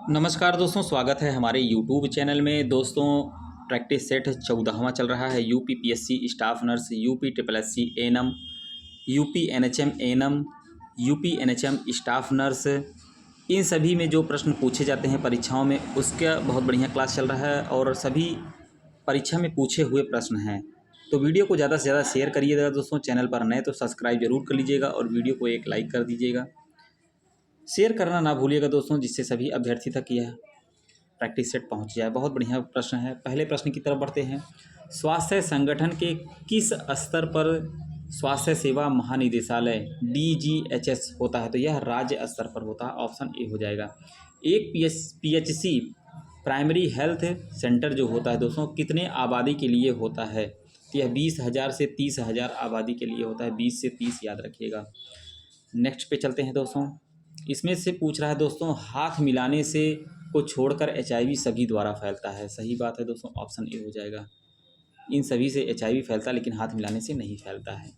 नमस्कार दोस्तों, स्वागत है हमारे यूट्यूब चैनल में। दोस्तों, प्रैक्टिस सेट 14वां चल रहा है। UP PSC staff nurse, UP triple SC ANM, UP NHM ANM, UP NHM staff nurse, इन सभी में जो प्रश्न पूछे जाते हैं परीक्षाओं में, उसका बहुत बढ़िया क्लास चल रहा है और सभी परीक्षा में पूछे हुए प्रश्न हैं। तो वीडियो को ज़्यादा से ज़्यादा शेयर करिएगा दोस्तों। चैनल पर नए तो सब्सक्राइब जरूर कर लीजिएगा और वीडियो को एक लाइक कर दीजिएगा। शेयर करना ना भूलिएगा दोस्तों, जिससे सभी अभ्यर्थी तक यह प्रैक्टिस सेट पहुंच जाए। बहुत बढ़िया प्रश्न है। पहले प्रश्न की तरफ बढ़ते हैं। स्वास्थ्य संगठन के किस स्तर पर स्वास्थ्य सेवा महानिदेशालय डीजीएचएस होता है? तो यह राज्य स्तर पर होता है। ऑप्शन ए हो जाएगा। एक पीएचसी प्राइमरी हेल्थ सेंटर जो होता है दोस्तों, कितने आबादी के लिए होता है? तो यह 20,000 से 30,000 आबादी के लिए होता है। 20 से 30 याद रखिएगा। नेक्स्ट पे चलते हैं दोस्तों। इसमें से पूछ रहा है दोस्तों, हाथ मिलाने से को छोड़कर एचआईवी सभी द्वारा फैलता है। सही बात है दोस्तों, ऑप्शन ए हो जाएगा। इन सभी से एचआईवी फैलता है, लेकिन हाथ मिलाने से नहीं फैलता है।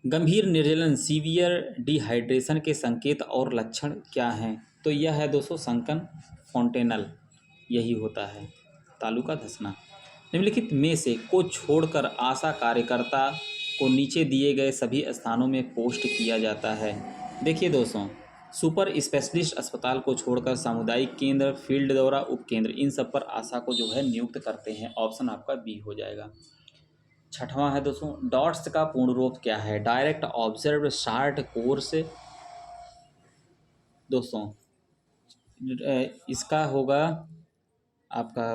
गंभीर निर्जलन सीवियर डिहाइड्रेशन के संकेत और लक्षण क्या हैं? तो यह है दोस्तों संकन फॉन्टेनल, यही होता है। तालू का धंसना। निम्नलिखित में से को छोड़कर आशा कार्यकर्ता को नीचे दिए गए सभी स्थानों में पोस्ट किया जाता है। देखिए दोस्तों, सुपर स्पेशलिस्ट अस्पताल को छोड़कर सामुदायिक केंद्र, फील्ड दौरा, उपकेंद्र, इन सब पर आशा को जो है नियुक्त करते हैं। ऑप्शन आपका बी हो जाएगा। छठवां है दोस्तों, डॉट्स का पूर्ण रूप क्या है? Direct observe short course. दोस्तों इसका होगा आपका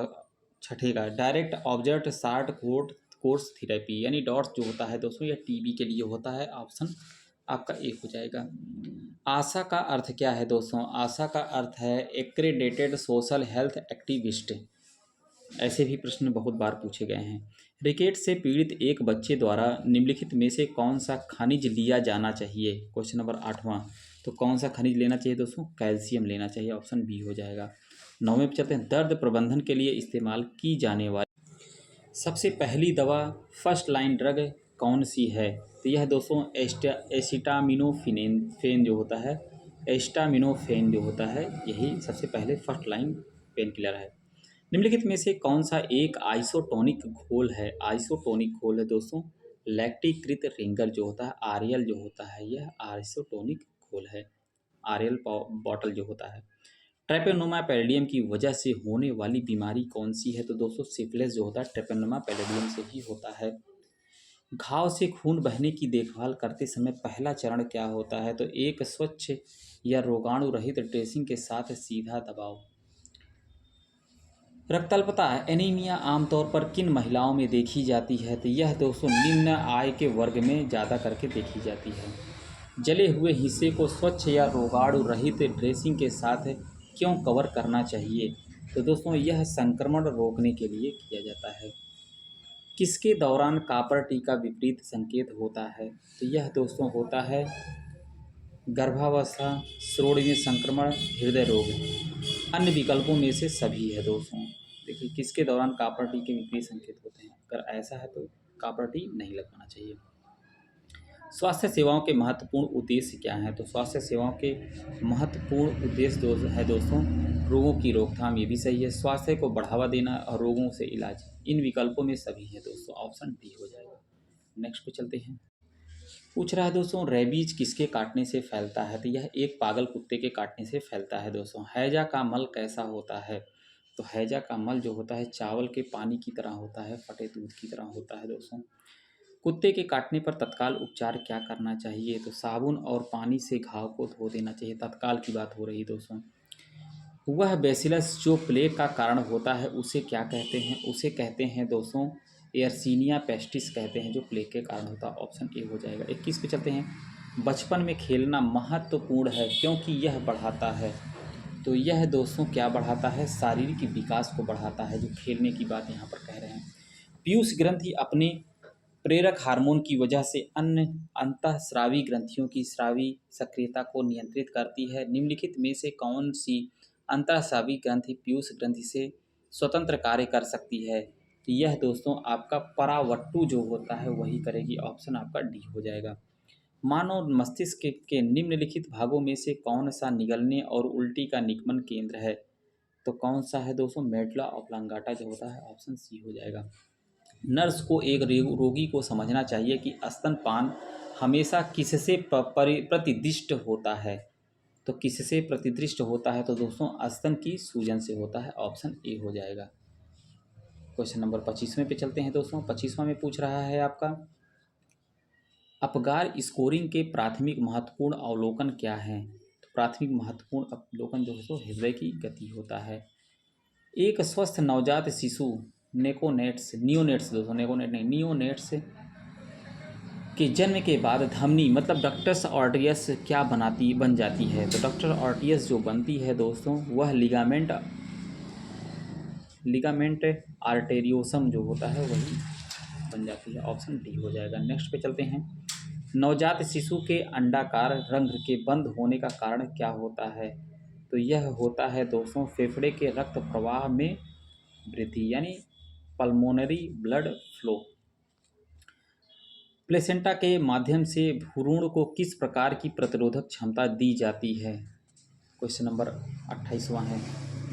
छठे का direct observe short course therapy, यानी डॉट्स जो होता है दोस्तों, यह टीबी के लिए होता है। ऑप्शन आपका एक हो जाएगा। आशा का अर्थ क्या है दोस्तों? आशा का अर्थ है एक्रेडिटेड सोशल हेल्थ एक्टिविस्ट। ऐसे भी प्रश्न बहुत बार पूछे गए हैं। रिकेट से पीड़ित एक बच्चे द्वारा निम्नलिखित में से कौन सा खनिज लिया जाना चाहिए? क्वेश्चन नंबर 8वां। तो कौन सा खनिज लेना चाहिए दोस्तों? कैल्शियम लेना चाहिए। ऑप्शन बी हो जाएगा। 9वें पे चलते हैं। दर्द प्रबंधन के लिए इस्तेमाल की जाने वाली सबसे पहली दवा, फर्स्ट लाइन ड्रग कौन सी है? तो यह दोस्तों एसिटामिनोफेन फेन जो होता है, एस्टामिनोफेन जो होता है, यही सबसे पहले फर्स्ट लाइन पेन किलर है। निम्नलिखित में से कौन सा एक आइसोटोनिक घोल है? आइसोटोनिक घोल है दोस्तों लैक्टिकृत रिंगर जो होता है, आरएल जो होता है, यह आइसोटोनिक घोल है। आरएल बॉटल जो होता है। ट्रेपेनोमा पैलेडियम की वजह से होने वाली बीमारी कौन सी है? तो दोस्तों सिफिलिस जो होता है ट्रेपेनोमा पैलेडियम से ही होता है। घाव से खून बहने की देखभाल करते समय पहला चरण क्या होता है? तो एक स्वच्छ या रोगाणु रहित ड्रेसिंग के साथ सीधा दबाव। रक्तल्पता एनीमिया आमतौर पर किन महिलाओं में देखी जाती है? तो यह दोस्तों निम्न आय के वर्ग में ज़्यादा करके देखी जाती है। जले हुए हिस्से को स्वच्छ या रोगाणु रहित ड्रेसिंग के साथ क्यों कवर करना चाहिए? तो दोस्तों यह संक्रमण रोकने के लिए किया जाता है। किसके दौरान कापर टी का विपरीत संकेत होता है? तो यह दोस्तों होता है गर्भावस्था, श्रोणि में संक्रमण, हृदय रोग। अन्य विकल्पों में से सभी है दोस्तों। देखिए किसके दौरान कापर टी के विपरीत संकेत होते हैं? अगर ऐसा है तो कापर टी नहीं लगवाना चाहिए। स्वास्थ्य सेवाओं के महत्वपूर्ण उद्देश्य क्या हैं? तो स्वास्थ्य सेवाओं के महत्वपूर्ण उद्देश्य है दोस्तों रोगों की रोकथाम, ये भी सही है। स्वास्थ्य को बढ़ावा देना और रोगों से इलाज, इन विकल्पों में सभी है दोस्तों। ऑप्शन डी हो जाएगा। नेक्स्ट पे चलते हैं। पूछ रहा है दोस्तों, रेबीज किसके काटने से फैलता है? तो यह एक पागल कुत्ते के काटने से फैलता है दोस्तों। हैजा का मल कैसा होता है? तो हैजा का मल जो होता है चावल के पानी की तरह होता है, फटे दूध की तरह होता है दोस्तों। कुत्ते के काटने पर तत्काल उपचार क्या करना चाहिए? तो साबुन और पानी से घाव को धो देना चाहिए। तत्काल की बात हो रही दोस्तों। वह बेसिलस जो प्लेग का कारण होता है उसे क्या कहते हैं? उसे कहते हैं दोस्तों एयरसीनिया पेस्टिस कहते हैं, जो प्लेग के कारण होता है। ऑप्शन ए हो जाएगा। 21 पे चलते हैं। बचपन में खेलना महत्वपूर्ण है क्योंकि यह बढ़ाता है। तो यह दोस्तों क्या बढ़ाता है? शारीरिक विकास को बढ़ाता है, जो खेलने की बात यहाँ पर कह रहे हैं। पीयूष ग्रंथि अपने प्रेरक हार्मोन की वजह से अन्य अंतःस्रावी ग्रंथियों की स्रावी सक्रियता को नियंत्रित करती है। निम्नलिखित में से कौन सी अंतःस्रावी ग्रंथि पीयूष ग्रंथि से स्वतंत्र कार्य कर सकती है? तो यह दोस्तों आपका परावट्टू जो होता है वही करेगी। ऑप्शन आपका डी हो जाएगा। मानव मस्तिष्क के निम्नलिखित भागों में से कौन सा निगलने और उल्टी का निगमन केंद्र है? तो कौन सा है दोस्तों? मेडुला ऑब्लांगाटा जो होता है, ऑप्शन सी हो जाएगा। नर्स को एक रोगी को समझना चाहिए कि स्तनपान हमेशा किससे प्रतिदिष्ट होता है? तो किससे प्रतिदृष्ट होता है? तो दोस्तों स्तन की सूजन से होता है, ऑप्शन ए हो जाएगा। क्वेश्चन नंबर 25वें पे चलते हैं दोस्तों। 25वां में पूछ रहा है आपका, अपगार स्कोरिंग के प्राथमिक महत्वपूर्ण अवलोकन क्या हैं? तो प्राथमिक महत्वपूर्ण अवलोकन जो है तो हृदय की गति होता है। एक स्वस्थ नवजात शिशु नियोनेट्स के जन्म के बाद धमनी मतलब डक्टस आर्टरियस क्या बन जाती है? तो डक्टर आर्टरियस जो बनती है दोस्तों वह लिगामेंट आर्टेरियोसम जो होता है वही बन जाती है, ऑप्शन डी हो जाएगा। नेक्स्ट पे चलते हैं। नवजात शिशु के अंडाकार रंध्र के बंद होने का कारण क्या होता है? तो यह होता है दोस्तों फेफड़े के रक्त प्रवाह में वृद्धि, यानी पल्मोनरी ब्लड फ्लो। प्लेसेंटा के माध्यम से भ्रूण को किस प्रकार की प्रतिरोधक क्षमता दी जाती है? क्वेश्चन नंबर 28वां है।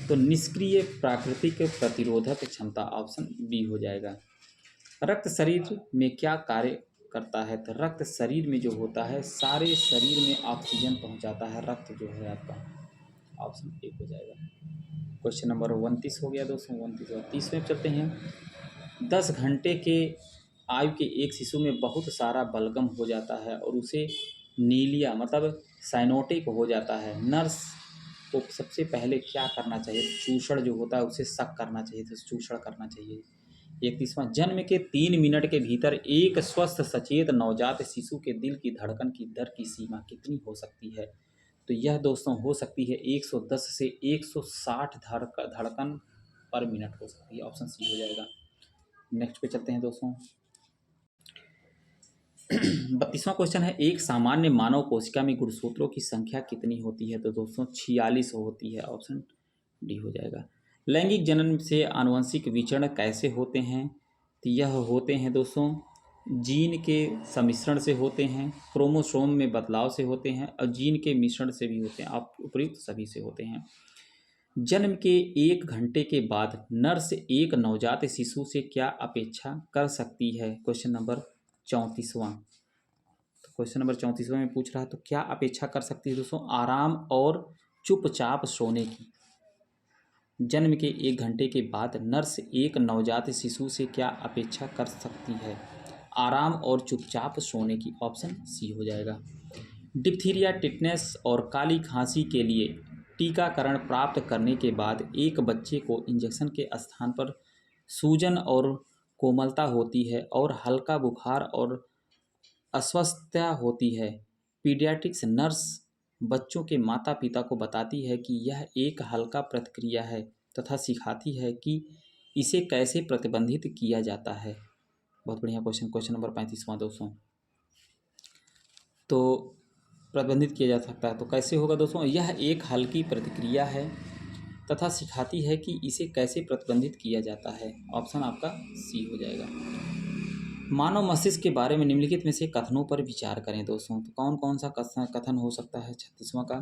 तो निष्क्रिय प्राकृतिक प्रतिरोधक क्षमता, ऑप्शन बी हो जाएगा। रक्त शरीर में क्या कार्य करता है? तो रक्त शरीर में जो होता है सारे शरीर में ऑक्सीजन पहुंचाता है, रक्त जो है आपका, ऑप्शन ए हो जाएगा। क्वेश्चन नंबर 29 हो गया दोस्तों। 29 और 30 में चलते हैं। 10 घंटे के आयु के एक शिशु में बहुत सारा बलगम हो जाता है और उसे नीलिया मतलब साइनोटिक हो जाता है। नर्स को सबसे पहले क्या करना चाहिए? चूषण जो होता है उसे शक करना चाहिए, तो चूषण करना चाहिए। 31वां, जन्म के 3 मिनट के भीतर एक स्वस्थ सचेत नवजात शिशु के दिल की धड़कन की दर की सीमा कितनी हो सकती है? तो यह दोस्तों हो सकती है 110 से 160 धड़कन पर मिनट हो सकती है, ऑप्शन सी हो जाएगा। नेक्स्ट पे चलते हैं दोस्तों। 32वां क्वेश्चन है, एक सामान्य मानव कोशिका में गुणसूत्रों की संख्या कितनी होती है? तो दोस्तों 46 होती है, ऑप्शन डी हो जाएगा। लैंगिक जन्म से आनुवंशिक विचरण कैसे होते हैं? तो यह होते हैं दोस्तों जीन के सम्मिश्रण से होते हैं, क्रोमोसोम में बदलाव से होते हैं और जीन के मिश्रण से भी होते हैं, आप उपयुक्त सभी से होते हैं। जन्म के 1 घंटे के बाद नर्स एक नवजात शिशु से क्या अपेक्षा कर सकती है? क्वेश्चन नंबर 34वां। तो क्वेश्चन नंबर 34वां में पूछ रहा है तो क्या अपेक्षा कर सकती है दोस्तों? आराम और चुपचाप सोने की। जन्म के 1 घंटे के बाद नर्स एक नवजात शिशु से क्या अपेक्षा कर सकती है? आराम और चुपचाप सोने की, ऑप्शन सी हो जाएगा। डिप्थीरिया, टिटनेस और काली खांसी के लिए टीकाकरण प्राप्त करने के बाद एक बच्चे को इंजेक्शन के स्थान पर सूजन और कोमलता होती है और हल्का बुखार और अस्वस्थता होती है। पीडियाट्रिक्स नर्स बच्चों के माता पिता को बताती है कि यह एक हल्का प्रतिक्रिया है तथा सिखाती है कि इसे कैसे प्रतिबंधित किया जाता है। बहुत बढ़िया क्वेश्चन। क्वेश्चन नंबर 35वां दोस्तों। तो प्रतिबंधित किया जा सकता है तो कैसे होगा दोस्तों? यह एक हल्की प्रतिक्रिया है तथा सिखाती है कि इसे कैसे प्रतिबंधित किया जाता है, ऑप्शन आपका सी हो जाएगा। मानव मस्तिष्क के बारे में निम्नलिखित में से कथनों पर विचार करें दोस्तों। तो कौन कौन सा कथन हो सकता है? 36वां का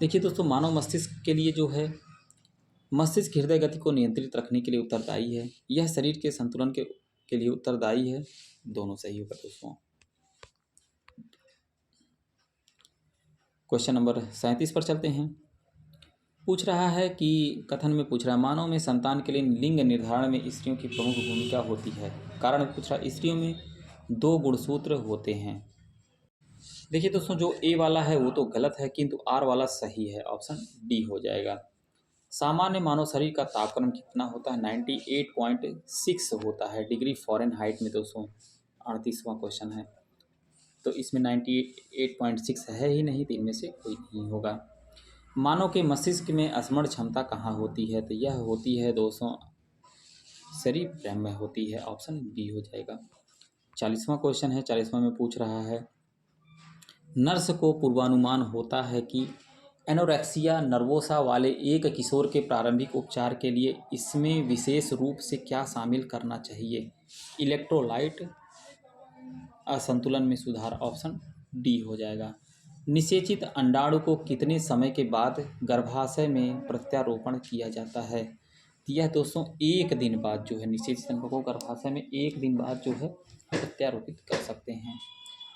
देखिए दोस्तों, मानव मस्तिष्क के लिए जो है मस्तिष्क हृदय गति को नियंत्रित रखने के लिए उत्तरदायी है, यह शरीर के संतुलन के लिए उत्तरदायी है। दोनों सही होगा दोस्तों। क्वेश्चन नंबर 37 पर चलते हैं। पूछ रहा है कि कथन में पूछ रहा है मानव में संतान के लिए लिंग निर्धारण में स्त्रियों की प्रमुख भूमिका होती है। कारण पूछ रहा है स्त्रियों में 2 गुणसूत्र होते हैं। देखिए दोस्तों, जो ए वाला है वो तो गलत है किंतु आर वाला सही है, ऑप्शन डी हो जाएगा। सामान्य मानव शरीर का तापक्रम कितना होता है? 98.6 होता है डिग्री फ़ारेनहाइट में दोस्तों। 38वां क्वेश्चन है, तो इसमें 98.6 है ही नहीं, तो इनमें से कोई नहीं होगा। मानव के मस्तिष्क में स्मरण क्षमता कहाँ होती है? तो यह होती है दोस्तों सेरिब्रम में होती है, ऑप्शन बी हो जाएगा। 40वां क्वेश्चन है। 40वां में पूछ रहा है नर्स को पूर्वानुमान होता है कि एनोरेक्सिया नर्वोसा वाले एक किशोर के प्रारंभिक उपचार के लिए इसमें विशेष रूप से क्या शामिल करना चाहिए? इलेक्ट्रोलाइट, असंतुलन में सुधार, ऑप्शन डी हो जाएगा। निषेचित अंडाणु को कितने समय के बाद गर्भाशय में प्रत्यारोपण किया जाता है? तो यह दोस्तों 1 दिन बाद जो है निषेचित अंडों को गर्भाशय में 1 दिन बाद जो है प्रत्यारोपित कर सकते हैं।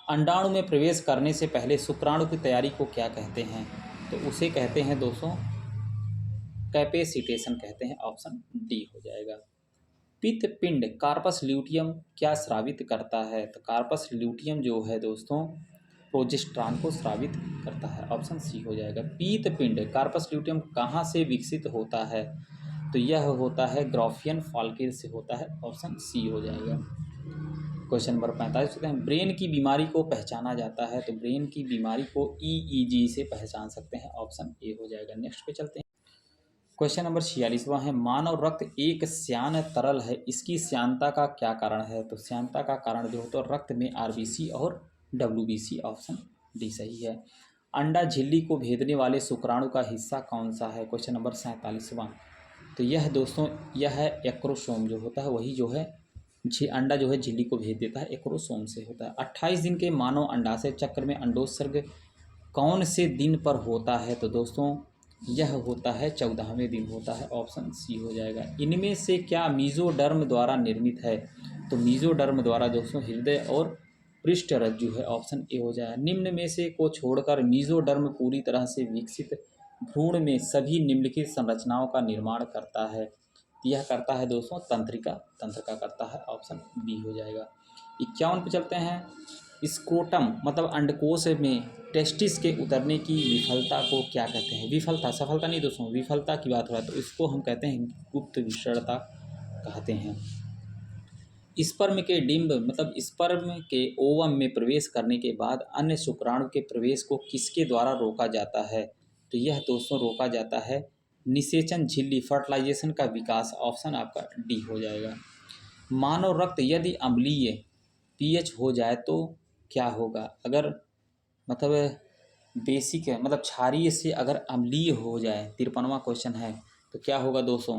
अंडाणु में प्रवेश करने से पहले शुक्राणु की तैयारी को क्या कहते हैं? तो उसे कहते हैं दोस्तों कैपेसिटेशन कहते हैं, ऑप्शन डी हो जाएगा। पित्त पिंड कार्पस ल्यूटियम क्या स्रावित करता है? तो कार्पस ल्यूटियम जो है दोस्तों प्रोजेस्टेरॉन को स्रावित करता है, ऑप्शन सी हो जाएगा। पीत पिंड कार्पस ल्यूटियम कहाँ से विकसित होता है? तो यह होता है ग्राफियन फॉल्केल से होता है, ऑप्शन सी हो जाएगा। क्वेश्चन नंबर 45 होते हैं ब्रेन की बीमारी को पहचाना जाता है? तो ब्रेन की बीमारी को EEG से पहचान सकते हैं, ऑप्शन ए हो जाएगा। नेक्स्ट पे चलते हैं। क्वेश्चन नंबर 46वां है मानव रक्त एक श्यान तरल है, इसकी श्यानता का क्या कारण है? तो श्यानता का कारण जो होता है रक्त में RBC और WBC, ऑप्शन डी सही है। अंडा झिल्ली को भेदने वाले शुक्राणु का हिस्सा कौन सा है? क्वेश्चन नंबर 47वां। तो यह दोस्तों यह है एक्रोसोम जो होता है, वही जो है अंडा जो है झिल्ली को भेज देता है, एक्रोसोम से होता है। 28 दिन के मानव अंडाशय चक्र में अंडोत्सर्ग कौन से दिन पर होता है? तो दोस्तों यह होता है 14वें दिन होता है, ऑप्शन सी हो जाएगा। इनमें से क्या मीजोडर्म द्वारा निर्मित है? तो मीजोडर्म द्वारा दोस्तों हृदय और पृष्ठ रज्जु है, ऑप्शन ए हो जाएगा। निम्न में से को छोड़कर मीजोडर्म पूरी तरह से विकसित भ्रूण में सभी निम्नलिखित संरचनाओं का निर्माण करता है। यह करता है दोस्तों तंत्रिका करता है, ऑप्शन बी हो जाएगा। 51 पे चलते हैं। स्क्रोटम मतलब अंडकोश में टेस्टिस के उतरने की विफलता को क्या कहते हैं? विफलता, सफलता नहीं दोस्तों, विफलता की बात हो रहा है, तो इसको हम कहते हैं गुप्त विषणता कहते हैं। स्पर्म के डिंब मतलब स्पर्म के ओवम में प्रवेश करने के बाद अन्य शुक्राणु के प्रवेश को किसके द्वारा रोका जाता है? तो यह दोस्तों रोका जाता है निषेचन झिल्ली फर्टिलाइजेशन का विकास, ऑप्शन आपका डी हो जाएगा। मानव रक्त यदि अम्लीय pH हो जाए तो क्या होगा? अगर मतलब बेसिक है मतलब क्षारीय से अगर अम्लीय हो जाए, 53वां क्वेश्चन है, तो क्या होगा दोस्तों?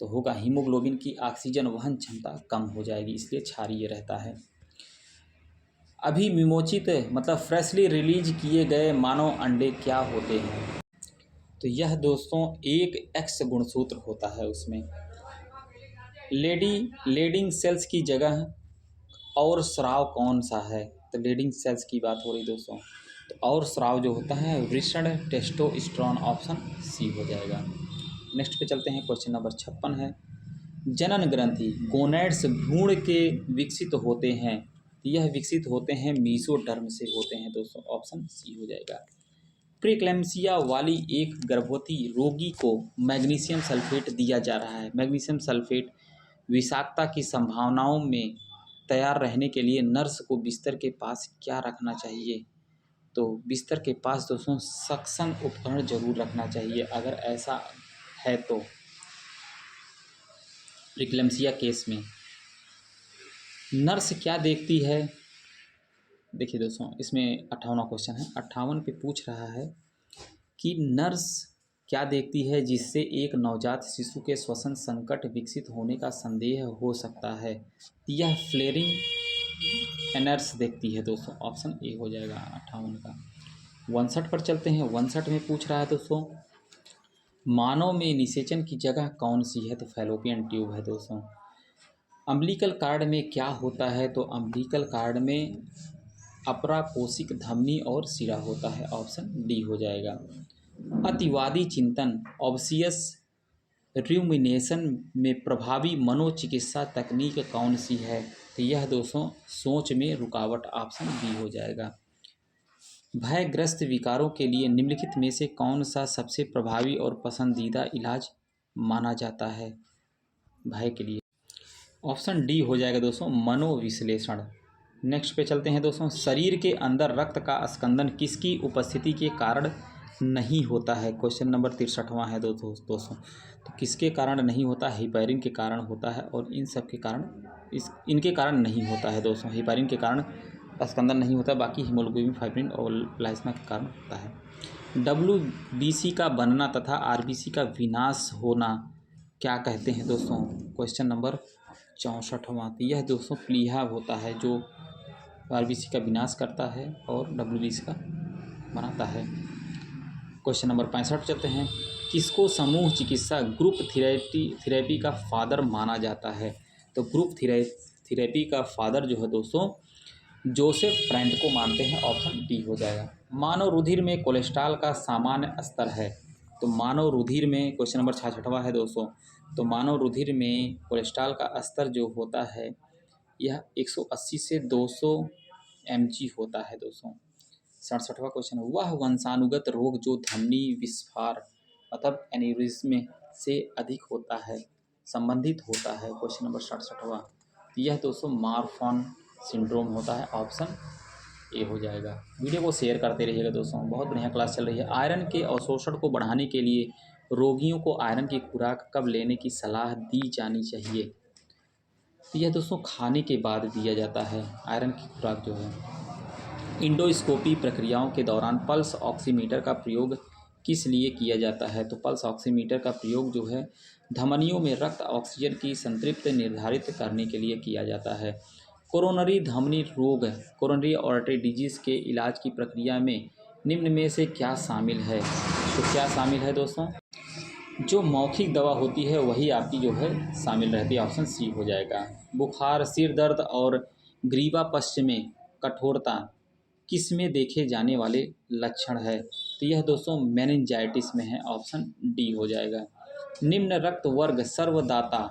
तो होगा हीमोग्लोबिन की ऑक्सीजन वहन क्षमता कम हो जाएगी, इसलिए क्षारीय रहता है। अभी विमोचित मतलब फ्रेशली रिलीज किए गए मानव अंडे क्या होते हैं? तो यह दोस्तों एक X गुणसूत्र होता है उसमें। लेडिंग सेल्स की जगह और स्राव कौन सा है? तो लीडिंग सेल्स की बात हो रही दोस्तों, तो और स्राव जो होता है वृषण टेस्टोस्टेरोन, ऑप्शन सी हो जाएगा। नेक्स्ट पे चलते हैं। क्वेश्चन नंबर 56 है जनन ग्रंथि गोनैड्स भ्रूण के विकसित होते हैं, यह विकसित होते हैं मीसोडर्म से होते हैं दोस्तों, ऑप्शन सी हो जाएगा। प्रीक्लैम्सिया वाली एक गर्भवती रोगी को मैग्नीशियम सल्फेट दिया जा रहा है। मैग्नीशियम सल्फेट विषाक्तता की संभावनाओं में तैयार रहने के लिए नर्स को बिस्तर के पास क्या रखना चाहिए? तो बिस्तर के पास दोस्तों सक्शन उपकरण जरूर रखना चाहिए अगर ऐसा है तो। प्रीक्लैम्सिया केस में नर्स क्या देखती है? देखिए दोस्तों इसमें 58वां क्वेश्चन है। 58 पे पूछ रहा है कि नर्स क्या देखती है जिससे एक नवजात शिशु के श्वसन संकट विकसित होने का संदेह हो सकता है? यह फ्लेरिंग एनर्स देखती है दोस्तों, ऑप्शन ए हो जाएगा 58 का। 59 पर चलते हैं। 59 में पूछ रहा है दोस्तों मानव में निषेचन की जगह कौन सी है? तो फैलोपियन ट्यूब है दोस्तों। अम्बिलिकल कार्ड में क्या होता है? तो अम्बिलिकल कार्ड में अपरा कोशिक धमनी और सिरा होता है, ऑप्शन डी हो जाएगा। अतिवादी चिंतन ऑब्सियस रूमिनेशन में प्रभावी मनोचिकित्सा तकनीक कौन सी है? तो यह दोस्तों सोच में रुकावट, ऑप्शन बी हो जाएगा। भयग्रस्त विकारों के लिए निम्नलिखित में से कौन सा सबसे प्रभावी और पसंदीदा इलाज माना जाता है भय के लिए? ऑप्शन डी हो जाएगा दोस्तों मनोविश्लेषण। नेक्स्ट पे चलते हैं दोस्तों। शरीर के अंदर रक्त का स्कंदन किसकी उपस्थिति के कारण नहीं होता है? क्वेश्चन नंबर 63वां है दोस्तों। तो किसके कारण नहीं होता? हेपेरिन के कारण होता है और इन सब के कारण इनके कारण नहीं होता है दोस्तों। हेपेरिन के कारण स्कंदन नहीं होता, बाकी हीमोग्लोबिन, फाइब्रिन और प्लाज्मा के कारण होता है। WBC का बनना तथा RBC का विनाश होना क्या कहते हैं दोस्तों? क्वेश्चन नंबर 64वां। यह दोस्तों प्लीहा होता है जो आरबीसी का विनाश करता है और डब्ल्यूबीसी का बनाता है। क्वेश्चन नंबर 65 चलते हैं। किसको समूह चिकित्सा ग्रुप थेरेपी का फादर माना जाता है? तो ग्रुप थेरेपी का फादर जो है दोस्तों जोसेफ ब्रांड को मानते हैं। ऑप्शन डी हो जाएगा। मानव रुधिर में कोलेस्ट्रॉल का सामान्य स्तर है। तो मानव रुधिर में क्वेश्चन नंबर 66वां है दोस्तों। तो मानव रुधिर में कोलेस्ट्रॉल का स्तर जो होता है यह 180 से 200 mg होता है दोस्तों। 67वां क्वेश्चन है। वह वंशानुगत रोग जो धमनी विस्फार मतलब एन्यूरिज्म से अधिक होता है संबंधित होता है। क्वेश्चन नंबर 67वां यह दोस्तों मार्फन सिंड्रोम होता है। ऑप्शन ए हो जाएगा। वीडियो को शेयर करते रहिएगा दोस्तों, बहुत बढ़िया क्लास चल रही है। आयरन के अवशोषण को बढ़ाने के लिए रोगियों को आयरन की खुराक कब लेने की सलाह दी जानी चाहिए? तो यह दोस्तों खाने के बाद दिया जाता है आयरन की खुराक जो है। इंडोस्कोपी प्रक्रियाओं के दौरान पल्स ऑक्सीमीटर का प्रयोग किस लिए किया जाता है? तो पल्स ऑक्सीमीटर का प्रयोग जो है धमनियों में रक्त ऑक्सीजन की संतृप्ति निर्धारित करने के लिए किया जाता है। कोरोनरी धमनी रोग कोरोनरी आर्टरी डिजीज़ के इलाज की प्रक्रिया में निम्न में से क्या शामिल है? तो क्या शामिल है दोस्तों? जो मौखिक दवा होती है वही आपकी जो है शामिल रहती है। ऑप्शन सी हो जाएगा। बुखार, सिर दर्द और ग्रीवा पश्च में कठोरता किस में देखे जाने वाले लक्षण है? तो यह दोस्तों मेनिंजाइटिस में है। ऑप्शन डी हो जाएगा। निम्न रक्त वर्ग सर्वदाता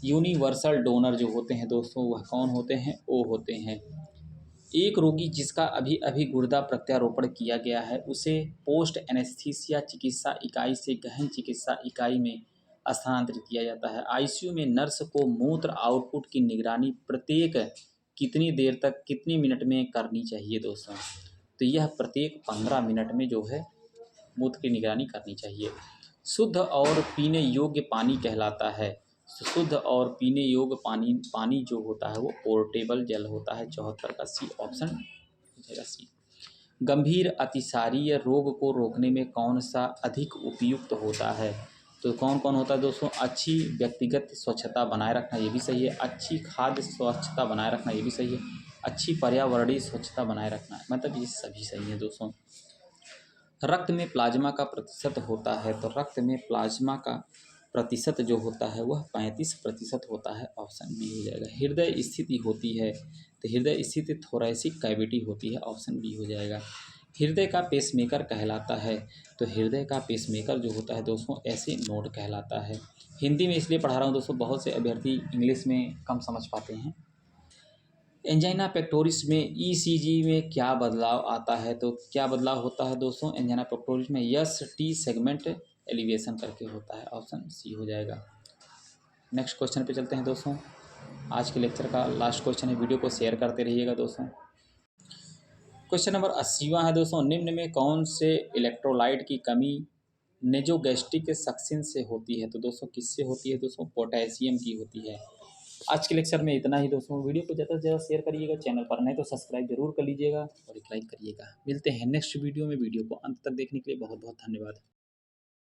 यूनिवर्सल डोनर जो होते हैं दोस्तों वह कौन होते हैं? ओ होते हैं। एक रोगी जिसका अभी अभी गुर्दा प्रत्यारोपण किया गया है उसे पोस्ट एनेस्थीसिया चिकित्सा इकाई से गहन चिकित्सा इकाई में स्थानांतरित किया जाता है। आईसीयू में नर्स को मूत्र आउटपुट की निगरानी प्रत्येक कितनी देर तक कितनी मिनट में करनी चाहिए दोस्तों? तो यह प्रत्येक 15 मिनट में जो है मूत्र की निगरानी करनी चाहिए। शुद्ध और पीने योग्य पानी कहलाता है। शुद्ध और पीने योग्य पानी जो होता है वो पोर्टेबल जल होता है। 74 का सी ऑप्शन हो जाएगा सी। गंभीर अतिसारीय रोग को रोकने में कौन सा अधिक उपयुक्त होता है? तो कौन कौन होता है दोस्तों? अच्छी व्यक्तिगत स्वच्छता बनाए रखना ये भी सही है। अच्छी खाद्य स्वच्छता बनाए रखना ये भी सही है। अच्छी पर्यावरणीय स्वच्छता बनाए रखना मतलब ये सभी सही है दोस्तों। रक्त में प्लाज्मा का प्रतिशत होता है। तो रक्त में प्लाज्मा का प्रतिशत जो होता है वह 35% होता है। ऑप्शन बी हो जाएगा। हृदय स्थिति होती है तो हृदय स्थिति थोरैसिक कैविटी होती है। ऑप्शन बी हो जाएगा। हृदय का पेसमेकर कहलाता है तो हृदय का पेसमेकर जो होता है दोस्तों ऐसे नोड कहलाता है। हिंदी में इसलिए पढ़ा रहा हूँ दोस्तों, बहुत से अभ्यर्थी इंग्लिश में कम समझ पाते हैं। एंजाइना पेक्टोरिस में ईसीजी में क्या बदलाव आता है? तो क्या बदलाव होता है दोस्तों एंजाइना पेक्टोरिस में? यस टी सेगमेंट एलिवेशन करके होता है। ऑप्शन सी हो जाएगा। नेक्स्ट क्वेश्चन पे चलते हैं दोस्तों। आज के लेक्चर का लास्ट क्वेश्चन है, वीडियो को शेयर करते रहिएगा दोस्तों। क्वेश्चन नंबर 80वां है दोस्तों। निम्न में कौन से इलेक्ट्रोलाइट की कमी नेजोगैस्ट्रिक सक्सिन से होती है? तो दोस्तों किससे होती है दोस्तों? पोटेशियम की होती है। आज के लेक्चर में इतना ही दोस्तों। वीडियो को ज़्यादा से ज़्यादा शेयर करिएगा, चैनल पर नहीं तो सब्सक्राइब जरूर कर लीजिएगा और एक लाइक करिएगा। मिलते हैं नेक्स्ट वीडियो में। वीडियो को अंत तक देखने के लिए बहुत बहुत धन्यवाद।